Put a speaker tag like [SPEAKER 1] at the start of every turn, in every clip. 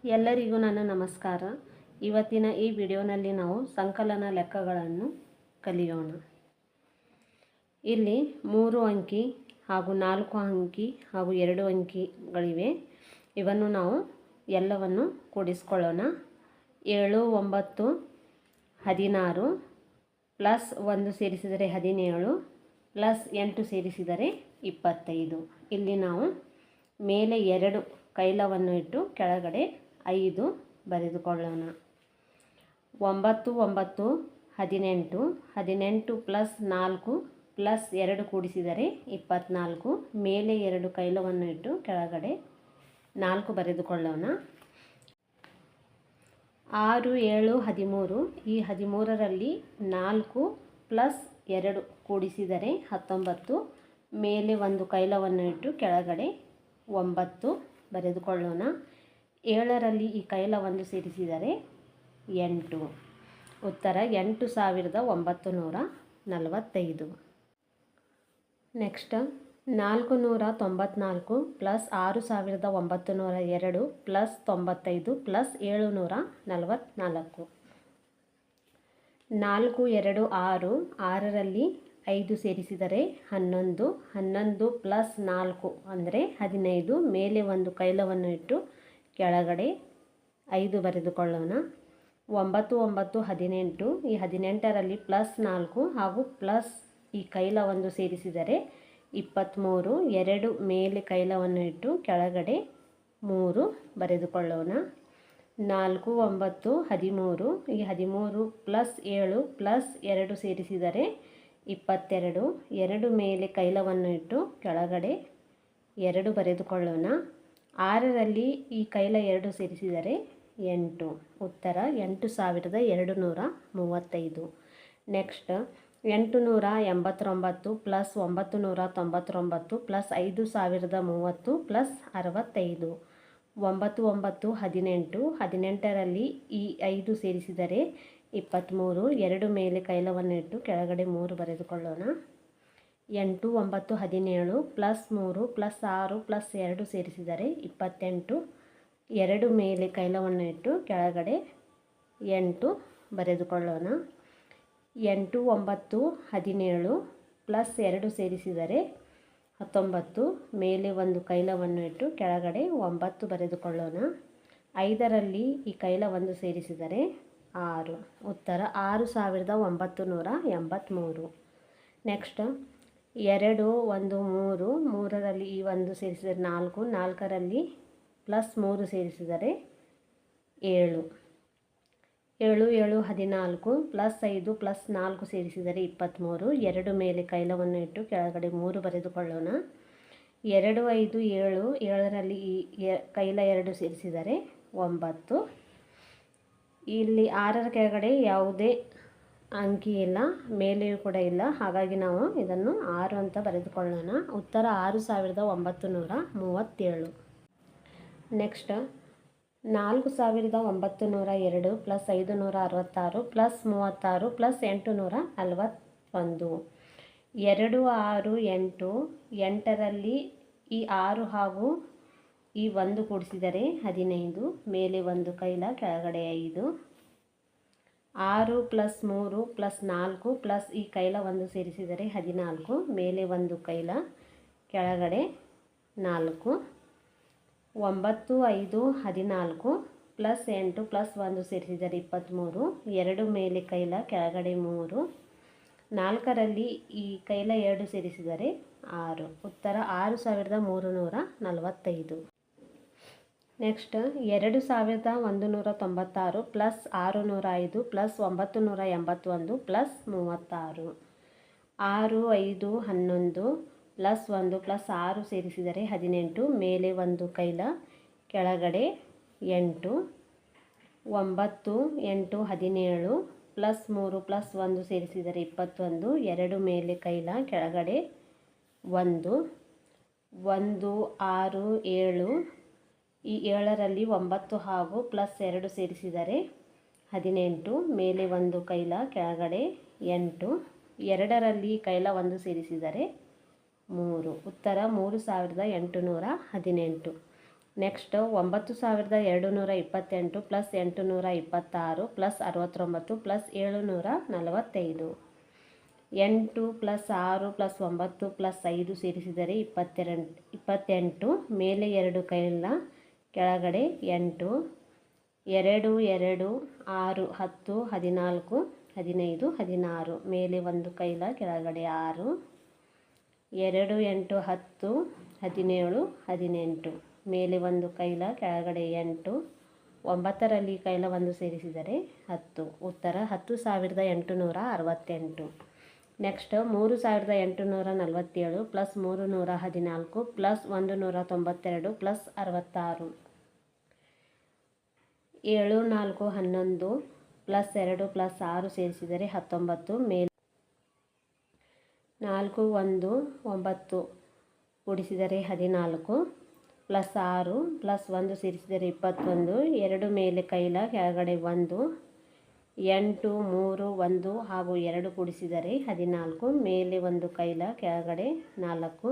[SPEAKER 1] ಎಲ್ಲರಿಗೂ ನನ್ನ ನಮಸ್ಕಾರ. ಇವತ್ತಿನ ಈ ವಿಡಿಯೋನಲ್ಲಿ ನಾವು ಸಂಕಲನ ಲೆಕ್ಕಗಳನ್ನು ಕಲಿಯೋಣ. ಇಲ್ಲಿ 3 ಅಂಕಿ ಹಾಗೂ 4 ಅಂಕಿ ಹಾಗೂ 2 ಅಂಕಿಗಳಿವೆ. ಇವನ್ನು ನಾವು ಎಲ್ಲವನ್ನು ಕೂಡಿಸಿಕೊಳ್ಳೋಣ. 7 9 16 ಪ್ಲಸ್ 1 ಸೇರಿಸಿದರೆ 17 ಪ್ಲಸ್ 8 ಸೇರಿಸಿದರೆ 25. ಇಲ್ಲಿ ನಾವು ಮೇಲೆ 2 ಕೈಲವನ್ನು ಇಟ್ಟು ಕೆಳಗಡೆ 5 ಬರೆದುಕೊಳ್ಳೋಣ. 9 9 18 18 ಪ್ಲಸ್ 4 ಪ್ಲಸ್ 2 ಕೂಡಿಸಿದರೆ 24. ಮೇಲೆ 2 ಕೈಲವನ್ನು ಇಟ್ಟು ಕೆಳಗಡೆ 4 ಬರೆದುಕೊಳ್ಳೋಣ. 6 7 13. ಈ 13ರಲ್ಲಿ 4 ಪ್ಲಸ್ 2 ಕೂಡಿಸಿದರೆ 19. ಮೇಲೆ 1 ಕೈಲವನ್ನು ಇಟ್ಟು ಕೆಳಗಡೆ 9 ಬರೆದುಕೊಳ್ಳೋಣ. 7ರಲ್ಲಿ ಈ ಕೈಲವನ್ನು ಸೇರಿಸಿದರೆ 8. ಉತ್ತರ 8945. Next 494 plus 6902 plus 95 plus 744. 4 2 6. 6ರಲ್ಲಿ 5 ಸೇರಿಸಿದರೆ 11. 11 ಪ್ಲಸ್ 4 ಅಂದರೆ 15. ಮೇಲೆ 1 ಕೈಲವನ್ನು ಇಟ್ಟು ಕೆಳಗಡೆ 5 ಬರೆದುಕೊಳ್ಳೋಣ. 9 9 18. ಈ 18ರಲ್ಲಿ ಪ್ಲಸ್ 4 ಹಾಗೂ ಪ್ಲಸ್ ಈ ಕೈಲ 1 ಸೇರಿಸಿದರೆ 23. 2 ಮೇಲೆ ಕೈಲವನ್ನು ಇಟ್ಟು ಕೆಳಗಡೆ 3 ಬರೆದುಕೊಳ್ಳೋಣ. 4 9 13. ಈ 13 ಪ್ಲಸ್ 7 ಪ್ಲಸ್ 2 ಸೇರಿಸಿದರೆ 22. 2 ಮೇಲೆ ಕೈಲವನ್ನು ಇಟ್ಟು ಕೆಳಗಡೆ 2 ಬರೆದುಕೊಳ್ಳೋಣ. 6ರಲ್ಲಿ ಈ ಕೈಲ 2 ಸೇರಿಸಿದರೆ 8. ಉತ್ತರ 8235. Next 889 plus 999 plus 5030 plus 65. 9 9 18. 18ರಲ್ಲಿ ಈ 5 ಸೇರಿಸಿದರೆ 23. 2 ಮೇಲೆ ಕೈಲವನ್ನು ಇಟ್ಟು ಕೆಳಗಡೆ 3 ಬರೆದುಕೊಳ್ಳೋಣ. 8 9 17 ಪ್ಲಸ್ 3 ಪ್ಲಸ್ 6 ಪ್ಲಸ್ 2 ಸೇರಿಸಿದರೆ 28. 2 ಮೇಲೆ ಕೈಲವನ್ನು ಇಟ್ಟು ಕೆಳಗಡೆ 8 ಬರೆದುಕೊಳ್ಳೋಣ. 8 9 17 ಪ್ಲಸ್ 2 ಸೇರಿಸಿದರೆ 19. ಮೇಲೆ 1 ಕೈಲವನ್ನು ಇಟ್ಟು ಕೆಳಗಡೆ 9 ಬರೆದುಕೊಳ್ಳೋಣ. 5ರಲ್ಲಿ ಈ ಕೈಲ 1 ಸೇರಿಸಿದರೆ 6. ಉತ್ತರ 6983. ನೆಕ್ಸ್ಟ್ 2 1 3. 3ರಲ್ಲಿ ಈ 1 ಸೇರಿಸಿದರೆ 4. 4ರಲ್ಲಿ ಪ್ಲಸ್ 3 ಸೇರಿಸಿದರೆ 7. 7 7 14 ಪ್ಲಸ್ 5 ಪ್ಲಸ್ 4 ಸೇರಿಸಿದರೆ 23. 2 ಮೇಲೆ ಕೈಲವನ್ನು ಇಟ್ಟು ಕೆಳಗಡೆ 3 ಬರೆದುಕೊಳ್ಳೋಣ. 2 5 7. 7ರಲ್ಲಿ ಈ ಕೈಲ 2 ಸೇರಿಸಿದರೆ 9. ಇಲ್ಲಿ 6ರ ಕೆಳಗಡೆ ಯಾವುದೇ ಅಂಕಿ ಇಲ್ಲ, ಮೇಲೆಯೂ ಕೂಡ ಇಲ್ಲ, ಹಾಗಾಗಿ ನಾವು ಇದನ್ನು 6 ಅಂತ ಬರೆದುಕೊಳ್ಳೋಣ. ಉತ್ತರ 6937. Next 4902 plus 566 plus 36 plus 841. 2 6 8. 8ರಲ್ಲಿ ಈ 6 ಹಾಗೂ ಈ 1 ಕೂಡಿಸಿದರೆ 15. ಮೇಲೆ 1 ಕೈಲ ಕೆಳಗಡೆ 5. 6 ಪ್ಲಸ್ 3 ಪ್ಲಸ್ 4 ಪ್ಲಸ್ ಈ ಕೈಲ 1 ಸೇರಿಸಿದರೆ 14. ಮೇಲೆ 1 ಕೈಲ ಕೆಳಗಡೆ 4. 9 5 14 ಪ್ಲಸ್ 8 ಪ್ಲಸ್ 1 ಸೇರಿಸಿದರೆ 23. 2 ಮೇಲೆ ಕೈಲ ಕೆಳಗಡೆ 3. 4ರಲ್ಲಿ ಈ ಕೈಲ 2 ಸೇರಿಸಿದರೆ 6. ಉತ್ತರ 6345. Next 2196 plus 605 plus 981 plus 36. 6 5 11 plus 1 plus 6 ಸೇರಿಸಿದರೆ 18. ಮೇಲೆ 1 ಕೈಲ ಕೆಳಗಡೆ 8. 9 8 17 ಪ್ಲಸ್ 3 ಪ್ಲಸ್ 1 ಸೇರಿಸಿದರೆ 21. 2 ಮೇಲೆ ಕೈಲ ಕೆಳಗಡೆ 1. 1 6 7. ಈ 7ರಲ್ಲಿ 9 ಹಾಗೂ ಪ್ಲಸ್ 2 ಸೇರಿಸಿದರೆ 18. ಮೇಲೆ 1 ಕೈಲ ಕೆಳಗಡೆ 8. 2ರಲ್ಲಿ ಕೈಲ 1 ಸೇರಿಸಿದರೆ 3. ಉತ್ತರ 3818. Next 9228 plus 826 plus 69 plus 745. 8 plus 6 plus 9 plus 5 ಸೇರಿಸಿದರೆ 28. ಮೇಲೆ 2 ಕೈಲ ಕೆಳಗಡೆ 8. 2 2 6 10 14 15 16. ಮೇಲೆ 1 ಕೈಲ ಕೆಳಗಡೆ 6. 2 8 10 17 18. ಮೇಲೆ 1 ಕೈಲ ಕೆಳಗಡೆ 8. 9ರಲ್ಲಿ ಕೈಲ 1 ಸೇರಿಸಿದರೆ 10. ಉತ್ತರ 10,868. Next 3,847 plus 314 plus 192 plus 66. 7 4 11 plus 2 plus 6 ಸೇರಿಸಿದರೆ 19. ಮೇಲೆ 4 1 9 ಕೂಡಿಸಿದರೆ 14 ಪ್ಲಸ್ 6 ಪ್ಲಸ್ 1 ಸೇರಿಸಿದರೆ 21. 2 ಮೇಲೆ ಕೈಲ ಕೆಳಗಡೆ 1. 8 3 1 ಹಾಗೂ 2 ಕೂಡಿಸಿದರೆ 14. ಮೇಲೆ 1 ಕೈಲ ಕೆಳಗಡೆ 4.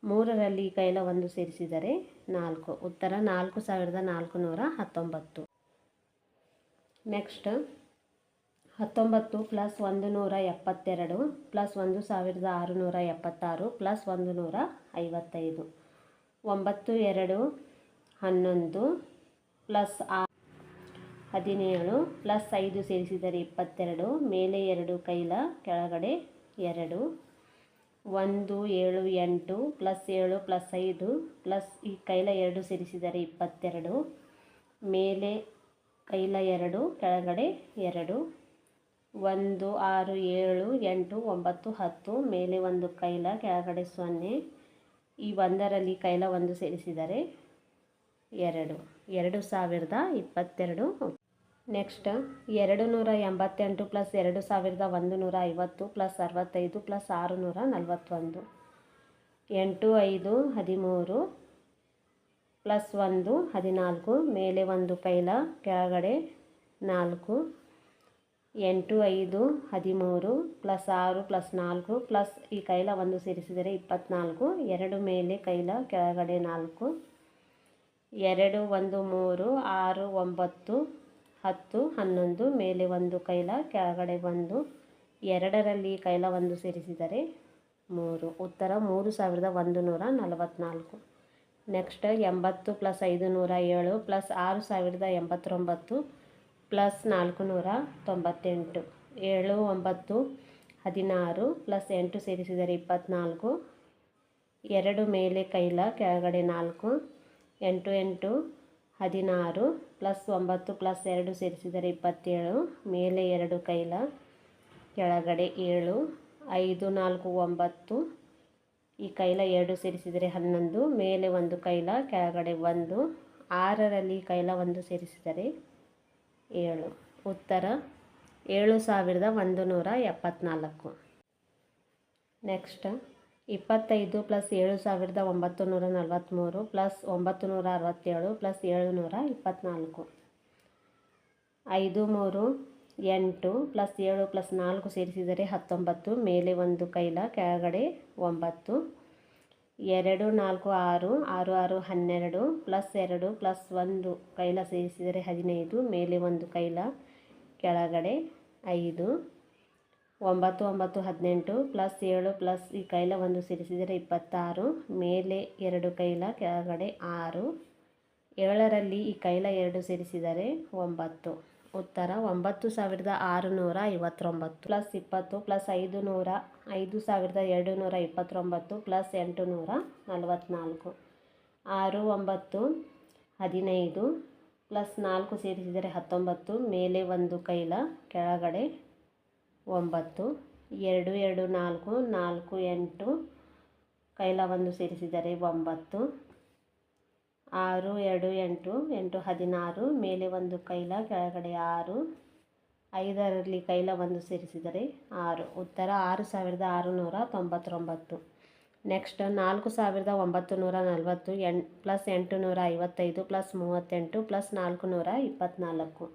[SPEAKER 1] 3ರಲ್ಲಿ ಕೈಲ 1 ಸೇರಿಸಿದರೆ 4. ಉತ್ತರ 4,419. Next 19 plus 172 plus 1,676 plus 155. 9 2 11 plus 17 plus 5 ಸೇರಿಸಿದರೆ 22. ಮೇಲೆ 2 ಕೈಲ ಕೆಳಗಡೆ 2. 1 7 8 ಪ್ಲಸ್ 7 ಪ್ಲಸ್ 5 ಪ್ಲಸ್ ಈ ಕೈಲ 2 ಸೇರಿಸಿದರೆ 22. ಮೇಲೆ ಕೈಲ 2 ಕೆಳಗಡೆ 2. 1 6 7 8 9 10. ಮೇಲೆ 1 ಕೈಲ ಕೆಳಗಡೆ 0. ಈ 1ರಲ್ಲಿ ಕೈಲ 1 ಸೇರಿಸಿದರೆ 2. 2022. Next 288 plus 2150 plus 65 plus 641. 8 5 13 plus 1 14. ಮೇಲೆ 1 ಕೈಲ ಕೆಳಗಡೆ 4. 8 5 13 ಪ್ಲಸ್ 6 ಪ್ಲಸ್ 4 ಪ್ಲಸ್ ಈ ಕೈಲ 1 ಸೇರಿಸಿದರೆ 24. 2 ಮೇಲೆ ಕೈಲ ಕೆಳಗಡೆ 4. 2 1 3 6 9 10 11. ಮೇಲೆ 1 ಕೈಲ ಕೆಳಗಡೆ 1. 2ರಲ್ಲಿ ಕೈಲ 1 ಸೇರಿಸಿದರೆ 3. ಉತ್ತರ 3,144. Next 80 plus 507 plus 6,089 plus 498. 7 9 16 plus 8 ಸೇರಿಸಿದರೆ 24. 2 ಮೇಲೆ ಕೈಲ ಕೆಳಗಡೆ 4. 8 8 16 ಪ್ಲಸ್ 9 ಪ್ಲಸ್ 2 ಸೇರಿಸಿದರೆ 27. ಮೇಲೆ 2 ಕೈಲ ಕೆಳಗಡೆ 7. 5 4 9 ಈ ಕೈಲ 2 ಸೇರಿಸಿದರೆ 11. ಮೇಲೆ 1 ಕೈಲ ಕೆಳಗಡೆ 1. 6ರಲ್ಲಿ ಕೈಲ 1 ಸೇರಿಸಿದರೆ 7. ಉತ್ತರ 7,174. Next 25 plus 7,943 plus 967 plus 724. 5 3 8 plus 7 plus 4 ಸೇರಿಸಿದರೆ 19. ಮೇಲೆ 1 ಕೈಲ ಕೆಳಗಡೆ 9. 2 4 6 6 6 12 ಪ್ಲಸ್ 2 ಪ್ಲಸ್ 1 ಕೈಲ ಸೇರಿಸಿದರೆ 15. ಮೇಲೆ 1 ಕೈಲ ಕೆಳಗಡೆ 5. 9 9 18 ಪ್ಲಸ್ 7 ಪ್ಲಸ್ ಈ ಕೈಲ 1 ಸೇರಿಸಿದರೆ 26. ಮೇಲೆ 2 ಕೈಲ ಕೆಳಗಡೆ 6. 7ರಲ್ಲಿ ಈ ಕೈಲ 2 ಸೇರಿಸಿದರೆ 9. ಉತ್ತರ 9,659. Plus 20 plus 500 5,229 plus 844. 6 9 15 ಪ್ಲಸ್ 4 ಸೇರಿಸಿದರೆ 19. ಮೇಲೆ 1 ಕೈಲ ಕೆಳಗಡೆ 9. 2 2 4 4 8 ಕೈಲ 1 ಸೇರಿಸಿದರೆ 9. 6 2 8 8 16. ಮೇಲೆ 1 ಕೈಲ ಕೆಳಗಡೆ 6. 5ರಲ್ಲಿ ಕೈಲ 1 ಸೇರಿಸಿದರೆ 6. ಉತ್ತರ 6,699. Next 4,940 plus 855 plus 38 plus 424.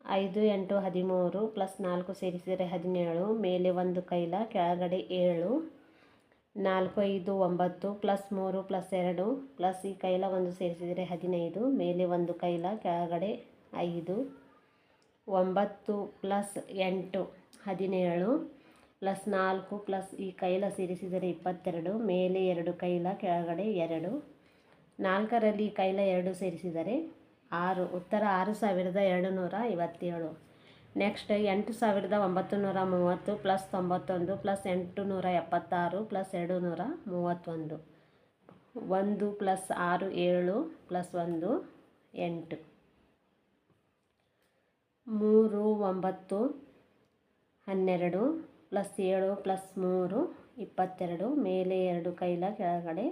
[SPEAKER 1] 5 8 13 plus 4 ಸೇರಿಸಿದರೆ 17. ಮೇಲೆ 1 ಕೈಲ ಕೆಳಗಡೆ 7. 4 5 9 ಪ್ಲಸ್ 3 ಪ್ಲಸ್ 2 ಪ್ಲಸ್ ಈ ಕೈಲ 1 ಸೇರಿಸಿದರೆ 15, ಮೇಲೆ 1 ಕೈಲ ಕೆಳಗಡೆ 5, 9 ಪ್ಲಸ್ 8 17 ಪ್ಲಸ್ 4 ಪ್ಲಸ್ ಈ ಕೈಲ ಸೇರಿಸಿದರೆ 22, ಮೇಲೆ 2 ಕೈಲ ಕೆಳಗಡೆ 2, 4ರಲ್ಲಿ ಈ ಕೈಲ 2 ಸೇರಿಸಿದರೆ 6. ಉತ್ತರ 6257. Next 8930 plus 91 plus 876 plus 231, 1 plus 6 7 plus 1 8, 3 9 12 plus 7 plus 3 22, ಮೇಲೆ 2 ಕೈಲ ಕೆಳಗಡೆ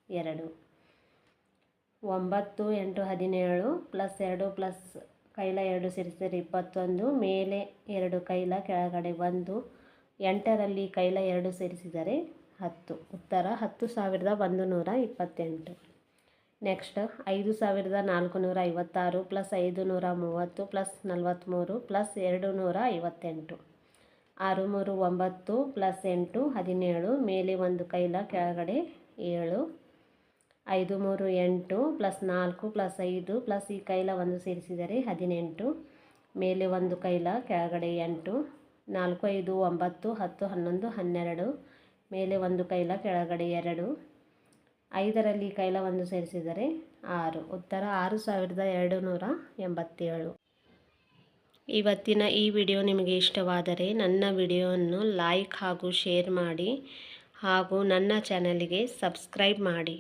[SPEAKER 1] 2, 9 8 17 ಪ್ಲಸ್ 2 ಪ್ಲಸ್ ಕೈಲ 2 ಸೇರಿಸಿದರೆ 21, ಮೇಲೆ 2 ಕೈಲ ಕೆಳಗಡೆ 1, 8ರಲ್ಲಿ ಕೈಲ 2 ಸೇರಿಸಿದರೆ 10. ಉತ್ತರ 10128. Next 5456 plus 530 plus 43 plus 258, 6 3 9 plus 8 17, ಮೇಲೆ 1 ಕೈಲ ಕೆಳಗಡೆ 7, 5 3 8 ಪ್ಲಸ್ 4 ಪ್ಲಸ್ 5 ಪ್ಲಸ್ ಈ ಕೈಲ 1 ಸೇರಿಸಿದರೆ 18, ಮೇಲೆ 1 ಕೈಲ ಕೆಳಗಡೆ 8, 4 5 9 10 11 12, ಮೇಲೆ 1 ಕೈಲ ಕೆಳಗಡೆ 2, 5ರಲ್ಲಿ ಕೈಲ 1 ಸೇರಿಸಿದರೆ 6. ಉತ್ತರ 6287. ಇವತ್ತಿನ ಈ ವಿಡಿಯೋ ನಿಮಗೆ ಇಷ್ಟವಾದರೆ ನನ್ನ ವಿಡಿಯೋವನ್ನು ಲೈಕ್ ಹಾಗೂ ಶೇರ್ ಮಾಡಿ ಹಾಗೂ ನನ್ನ ಚಾನಲ್ಗೆ ಸಬ್ಸ್ಕ್ರೈಬ್ ಮಾಡಿ.